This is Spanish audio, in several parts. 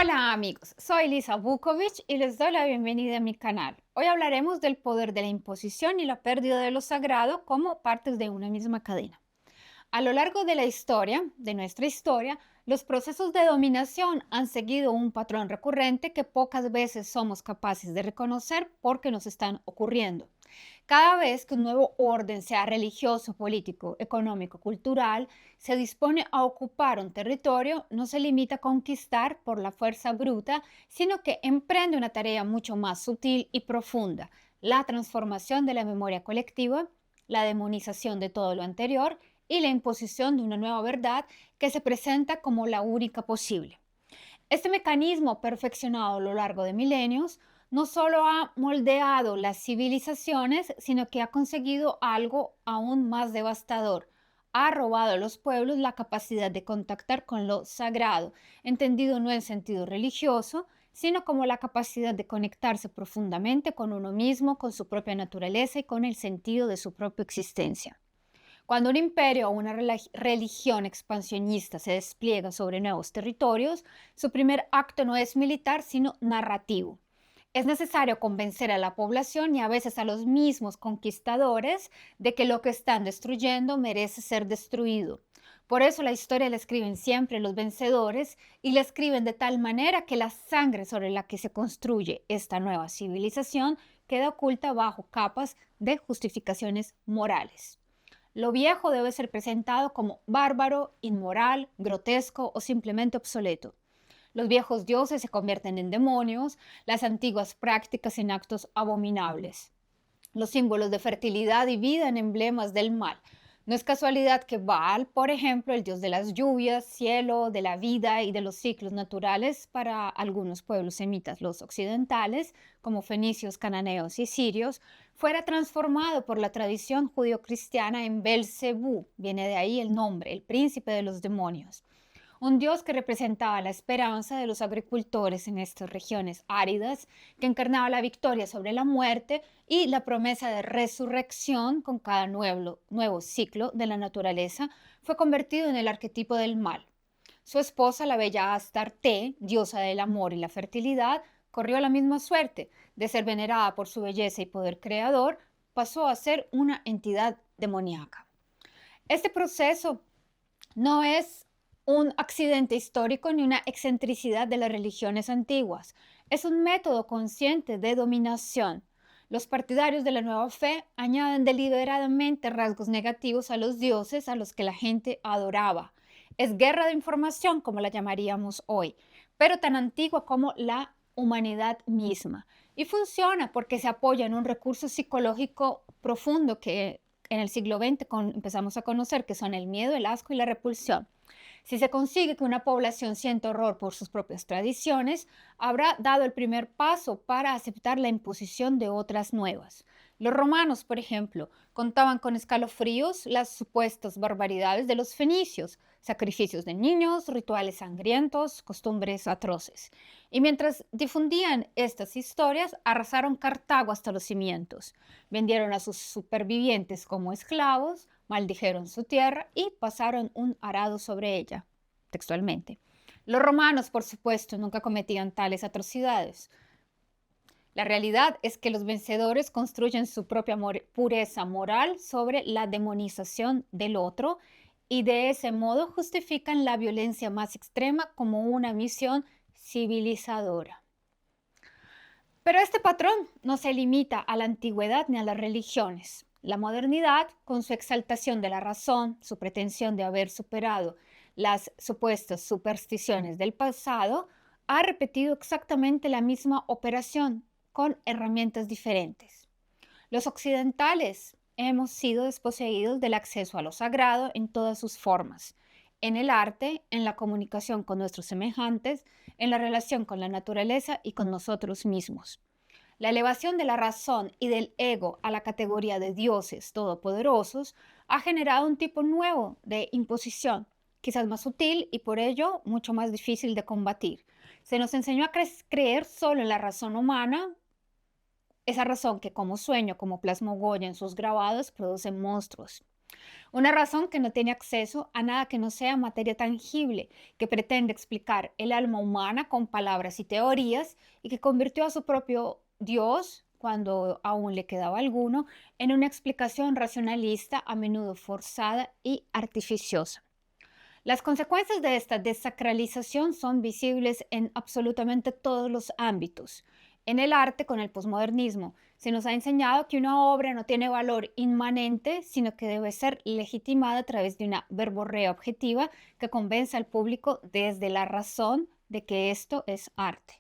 Hola amigos, soy Lisa Vukovic y les doy la bienvenida a mi canal. Hoy hablaremos del poder de la imposición y la pérdida de lo sagrado como partes de una misma cadena. A lo largo de la historia, de nuestra historia, los procesos de dominación han seguido un patrón recurrente que pocas veces somos capaces de reconocer porque nos están ocurriendo. Cada vez que un nuevo orden, sea religioso, político, económico, cultural, se dispone a ocupar un territorio, no se limita a conquistar por la fuerza bruta, sino que emprende una tarea mucho más sutil y profunda, la transformación de la memoria colectiva, la demonización de todo lo anterior y la imposición de una nueva verdad que se presenta como la única posible. Este mecanismo, perfeccionado a lo largo de milenios, no solo ha moldeado las civilizaciones, sino que ha conseguido algo aún más devastador. Ha robado a los pueblos la capacidad de contactar con lo sagrado, entendido no en sentido religioso, sino como la capacidad de conectarse profundamente con uno mismo, con su propia naturaleza y con el sentido de su propia existencia. Cuando un imperio o una religión expansionista se despliega sobre nuevos territorios, su primer acto no es militar, sino narrativo. Es necesario convencer a la población y a veces a los mismos conquistadores de que lo que están destruyendo merece ser destruido. Por eso la historia la escriben siempre los vencedores y la escriben de tal manera que la sangre sobre la que se construye esta nueva civilización queda oculta bajo capas de justificaciones morales. Lo viejo debe ser presentado como bárbaro, inmoral, grotesco o simplemente obsoleto. Los viejos dioses se convierten en demonios, las antiguas prácticas en actos abominables, los símbolos de fertilidad y vida en emblemas del mal. No es casualidad que Baal, por ejemplo, el dios de las lluvias, cielo, de la vida y de los ciclos naturales para algunos pueblos semitas, los occidentales, como fenicios, cananeos y sirios, fuera transformado por la tradición judio-cristiana en Belcebú, viene de ahí el nombre, el príncipe de los demonios, un dios que representaba la esperanza de los agricultores en estas regiones áridas, que encarnaba la victoria sobre la muerte y la promesa de resurrección con cada nuevo ciclo de la naturaleza, fue convertido en el arquetipo del mal. Su esposa, la bella Astarte, diosa del amor y la fertilidad, corrió la misma suerte. De ser venerada por su belleza y poder creador, pasó a ser una entidad demoníaca. Este proceso no es un accidente histórico ni una excentricidad de las religiones antiguas. Es un método consciente de dominación. Los partidarios de la nueva fe añaden deliberadamente rasgos negativos a los dioses a los que la gente adoraba. Es guerra de información, como la llamaríamos hoy, pero tan antigua como la humanidad misma. Y funciona porque se apoya en un recurso psicológico profundo que en el siglo XX empezamos a conocer, que son el miedo, el asco y la repulsión. Si se consigue que una población sienta horror por sus propias tradiciones, habrá dado el primer paso para aceptar la imposición de otras nuevas. Los romanos, por ejemplo, contaban con escalofríos las supuestas barbaridades de los fenicios, sacrificios de niños, rituales sangrientos, costumbres atroces. Y mientras difundían estas historias, arrasaron Cartago hasta los cimientos, vendieron a sus supervivientes como esclavos, maldijeron su tierra y pasaron un arado sobre ella, textualmente. Los romanos, por supuesto, nunca cometían tales atrocidades. La realidad es que los vencedores construyen su propia pureza moral sobre la demonización del otro y de ese modo justifican la violencia más extrema como una misión civilizadora. Pero este patrón no se limita a la antigüedad ni a las religiones. La modernidad, con su exaltación de la razón, su pretensión de haber superado las supuestas supersticiones del pasado, ha repetido exactamente la misma operación con herramientas diferentes. Los occidentales hemos sido desposeídos del acceso a lo sagrado en todas sus formas, en el arte, en la comunicación con nuestros semejantes, en la relación con la naturaleza y con nosotros mismos. La elevación de la razón y del ego a la categoría de dioses todopoderosos ha generado un tipo nuevo de imposición, quizás más sutil y por ello mucho más difícil de combatir. Se nos enseñó a creer solo en la razón humana, esa razón que como sueño, como plasmó Goya en sus grabados, produce monstruos. Una razón que no tiene acceso a nada que no sea materia tangible, que pretende explicar el alma humana con palabras y teorías y que convirtió a su propio Dios, cuando aún le quedaba alguno, en una explicación racionalista, a menudo forzada y artificiosa. Las consecuencias de esta desacralización son visibles en absolutamente todos los ámbitos. En el arte, con el posmodernismo, se nos ha enseñado que una obra no tiene valor inmanente, sino que debe ser legitimada a través de una verborrea objetiva que convenza al público desde la razón de que esto es arte.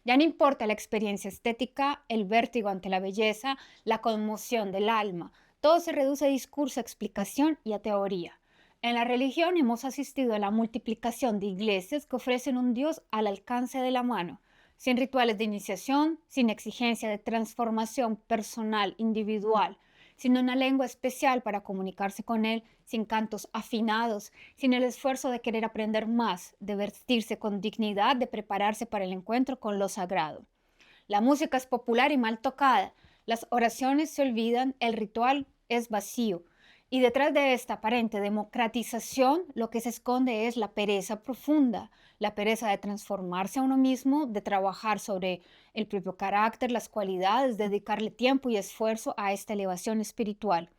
Ya no importa la experiencia estética, el vértigo ante la belleza, la conmoción del alma. Todo se reduce a discurso, a explicación y a teoría. En la religión hemos asistido a la multiplicación de iglesias que ofrecen un Dios al alcance de la mano, sin rituales de iniciación, sin exigencia de transformación personal, individual, sin una lengua especial para comunicarse con Él, sin cantos afinados, sin el esfuerzo de querer aprender más, de vestirse con dignidad, de prepararse para el encuentro con lo sagrado. La música es popular y mal tocada, las oraciones se olvidan, el ritual es vacío. Y detrás de esta aparente democratización, lo que se esconde es la pereza profunda, la pereza de transformarse a uno mismo, de trabajar sobre el propio carácter, las cualidades, dedicarle tiempo y esfuerzo a esta elevación espiritual.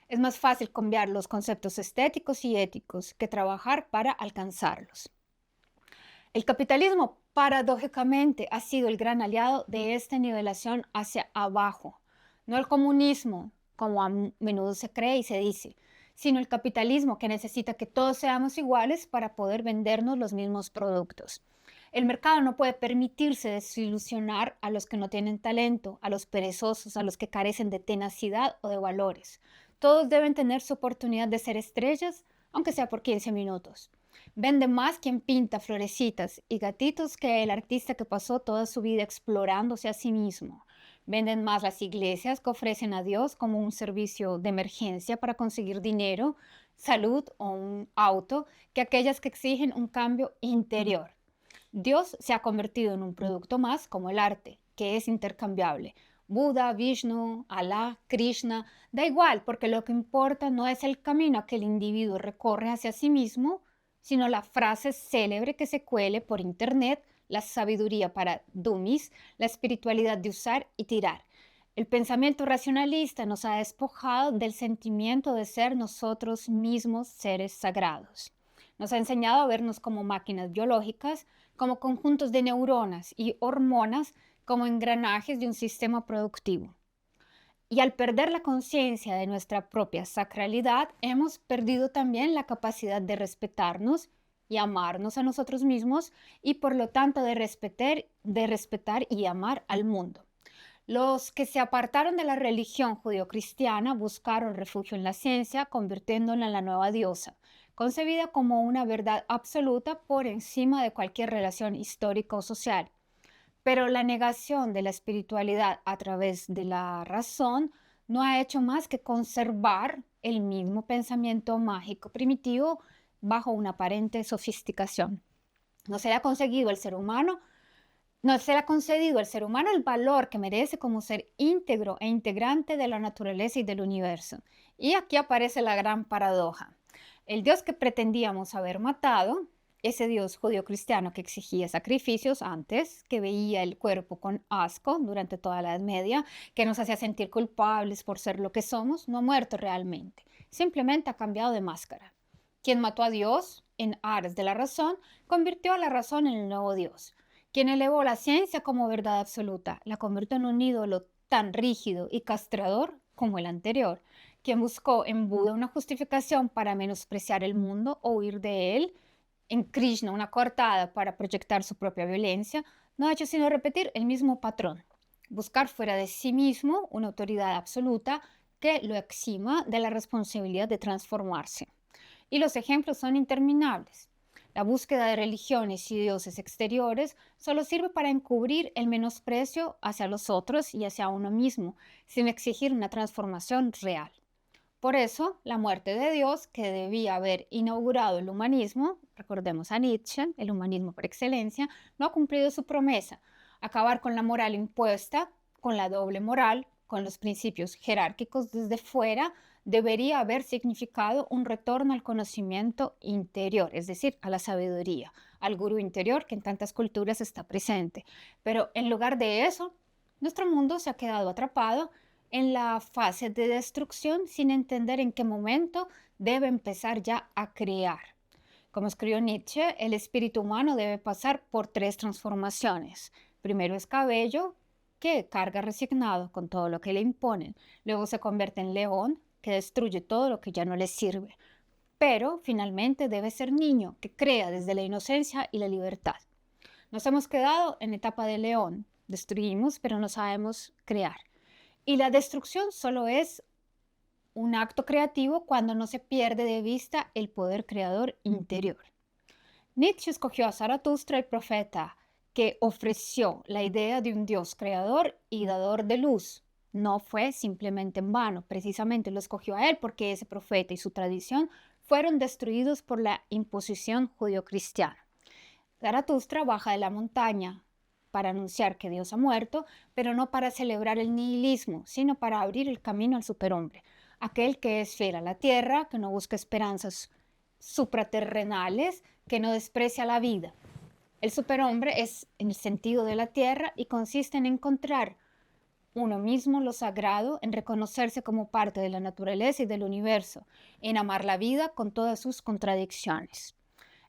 Es más fácil cambiar los conceptos estéticos y éticos que trabajar para alcanzarlos. El capitalismo, paradójicamente, ha sido el gran aliado de esta nivelación hacia abajo. No el comunismo, como a menudo se cree y se dice, sino el capitalismo que necesita que todos seamos iguales para poder vendernos los mismos productos. El mercado no puede permitirse desilusionar a los que no tienen talento, a los perezosos, a los que carecen de tenacidad o de valores. Todos deben tener su oportunidad de ser estrellas, aunque sea por 15 minutos. Vende más quien pinta florecitas y gatitos que el artista que pasó toda su vida explorándose a sí mismo. Venden más las iglesias que ofrecen a Dios como un servicio de emergencia para conseguir dinero, salud o un auto que aquellas que exigen un cambio interior. Dios se ha convertido en un producto más como el arte, que es intercambiable. Buda, Vishnu, Alá, Krishna, da igual, porque lo que importa no es el camino que el individuo recorre hacia sí mismo, sino la frase célebre que se cuele por internet, la sabiduría para dummies, la espiritualidad de usar y tirar. El pensamiento racionalista nos ha despojado del sentimiento de ser nosotros mismos seres sagrados. Nos ha enseñado a vernos como máquinas biológicas, como conjuntos de neuronas y hormonas, como engranajes de un sistema productivo. Y al perder la conciencia de nuestra propia sacralidad, hemos perdido también la capacidad de respetarnos y amarnos a nosotros mismos y por lo tanto de respetar y amar al mundo. Los que se apartaron de la religión judeocristiana buscaron refugio en la ciencia, convirtiéndola en la nueva diosa, concebida como una verdad absoluta por encima de cualquier relación histórica o social. Pero la negación de la espiritualidad a través de la razón no ha hecho más que conservar el mismo pensamiento mágico primitivo bajo una aparente sofisticación. No se le ha conseguido al ser humano no se le ha concedido al ser humano el valor que merece como ser íntegro e integrante de la naturaleza y del universo. Y aquí aparece la gran paradoja. El Dios que pretendíamos haber matado, ese Dios judío-cristiano que exigía sacrificios antes, que veía el cuerpo con asco durante toda la Edad Media, que nos hacía sentir culpables por ser lo que somos, no ha muerto realmente. Simplemente ha cambiado de máscara. Quien mató a Dios en aras de la razón, convirtió a la razón en el nuevo Dios. Quien elevó la ciencia como verdad absoluta, la convirtió en un ídolo tan rígido y castrador como el anterior. Quien buscó en Buda una justificación para menospreciar el mundo o huir de él, en Krishna una coartada para proyectar su propia violencia, no ha hecho sino repetir el mismo patrón. Buscar fuera de sí mismo una autoridad absoluta que lo exima de la responsabilidad de transformarse. Y los ejemplos son interminables. La búsqueda de religiones y dioses exteriores solo sirve para encubrir el menosprecio hacia los otros y hacia uno mismo, sin exigir una transformación real. Por eso, la muerte de Dios, que debía haber inaugurado el humanismo, recordemos a Nietzsche, el humanismo por excelencia, no ha cumplido su promesa: acabar con la moral impuesta, con la doble moral, con los principios jerárquicos desde fuera, debería haber significado un retorno al conocimiento interior, es decir, a la sabiduría, al gurú interior que en tantas culturas está presente. Pero en lugar de eso, nuestro mundo se ha quedado atrapado en la fase de destrucción sin entender en qué momento debe empezar ya a crear. Como escribió Nietzsche, el espíritu humano debe pasar por tres transformaciones. Primero es cabello, que carga resignado con todo lo que le imponen. Luego se convierte en león, que destruye todo lo que ya no le sirve. Pero finalmente debe ser niño, que crea desde la inocencia y la libertad. Nos hemos quedado en etapa de león. Destruimos, pero no sabemos crear. Y la destrucción solo es un acto creativo cuando no se pierde de vista el poder creador interior. Nietzsche escogió a Zaratustra, el profeta, que ofreció la idea de un Dios creador y dador de luz. No fue simplemente en vano, precisamente lo escogió a él porque ese profeta y su tradición fueron destruidos por la imposición judio-cristiana. Zaratustra baja de la montaña para anunciar que Dios ha muerto, pero no para celebrar el nihilismo, sino para abrir el camino al superhombre, aquel que es fiel a la tierra, que no busca esperanzas supraterrenales, que no desprecia la vida. El superhombre es en el sentido de la tierra y consiste en encontrar uno mismo lo sagrado, en reconocerse como parte de la naturaleza y del universo, en amar la vida con todas sus contradicciones.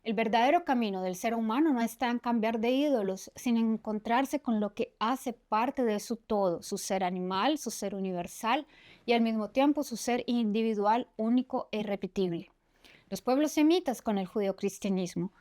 El verdadero camino del ser humano no está en cambiar de ídolos, sino en encontrarse con lo que hace parte de su todo, su ser animal, su ser universal y al mismo tiempo su ser individual, único e irrepetible. Los pueblos semitas con el judeocristianismo,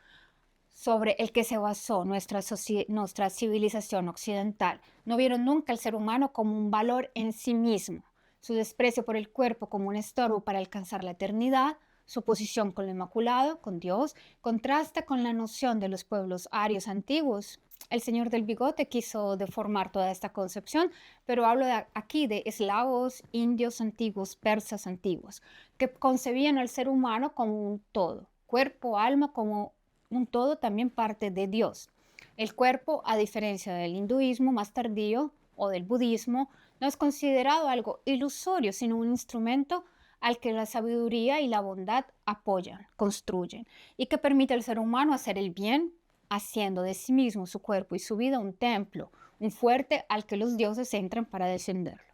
sobre el que se basó nuestra civilización occidental, no vieron nunca al ser humano como un valor en sí mismo. Su desprecio por el cuerpo como un estorbo para alcanzar la eternidad, su posición con lo inmaculado, con Dios, contrasta con la noción de los pueblos arios antiguos. El señor del bigote quiso deformar toda esta concepción, pero hablo aquí de eslavos, indios antiguos, persas antiguos, que concebían al ser humano como un todo, cuerpo, alma, como un todo también parte de Dios. El cuerpo, a diferencia del hinduismo más tardío o del budismo, no es considerado algo ilusorio, sino un instrumento al que la sabiduría y la bondad apoyan, construyen, y que permite al ser humano hacer el bien, haciendo de sí mismo, su cuerpo y su vida un templo, un fuerte al que los dioses entran para descenderlo.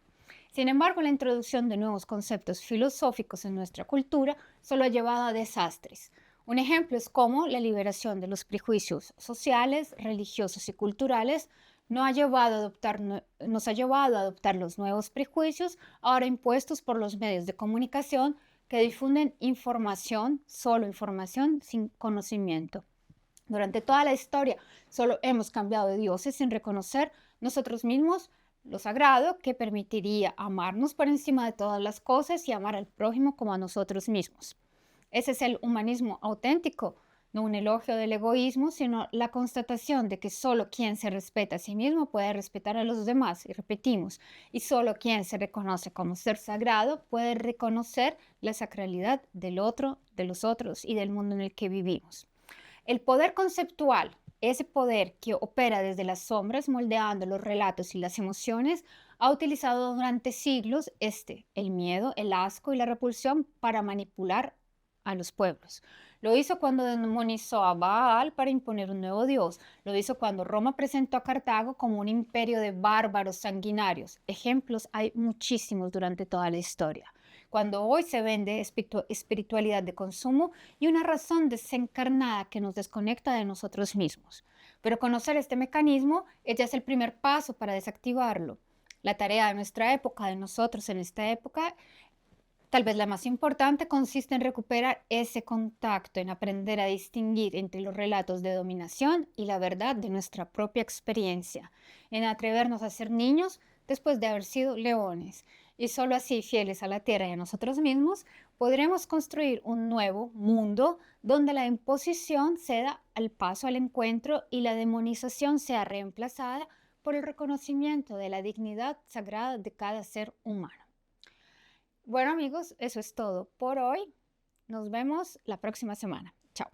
Sin embargo, la introducción de nuevos conceptos filosóficos en nuestra cultura solo ha llevado a desastres. Un ejemplo es cómo la liberación de los prejuicios sociales, religiosos y culturales nos ha llevado a adoptar los nuevos prejuicios ahora impuestos por los medios de comunicación que difunden información, solo información, sin conocimiento. Durante toda la historia solo hemos cambiado de dioses sin reconocer nosotros mismos lo sagrado que permitiría amarnos por encima de todas las cosas y amar al prójimo como a nosotros mismos. Ese es el humanismo auténtico, no un elogio del egoísmo, sino la constatación de que solo quien se respeta a sí mismo puede respetar a los demás, y repetimos, y solo quien se reconoce como ser sagrado puede reconocer la sacralidad del otro, de los otros y del mundo en el que vivimos. El poder conceptual, ese poder que opera desde las sombras moldeando los relatos y las emociones, ha utilizado durante siglos el miedo, el asco y la repulsión para manipular a los pueblos. Lo hizo cuando demonizó a Baal para imponer un nuevo dios. Lo hizo cuando Roma presentó a Cartago como un imperio de bárbaros sanguinarios. Ejemplos hay muchísimos durante toda la historia. Cuando hoy se vende espiritualidad de consumo y una razón desencarnada que nos desconecta de nosotros mismos. Pero conocer este mecanismo ya es el primer paso para desactivarlo. La tarea de nuestra época, de nosotros en esta época, tal vez la más importante, consiste en recuperar ese contacto, en aprender a distinguir entre los relatos de dominación y la verdad de nuestra propia experiencia, en atrevernos a ser niños después de haber sido leones. Y solo así, fieles a la tierra y a nosotros mismos, podremos construir un nuevo mundo donde la imposición ceda al paso al encuentro y la demonización sea reemplazada por el reconocimiento de la dignidad sagrada de cada ser humano. Bueno amigos, eso es todo por hoy. Nos vemos la próxima semana. Chao.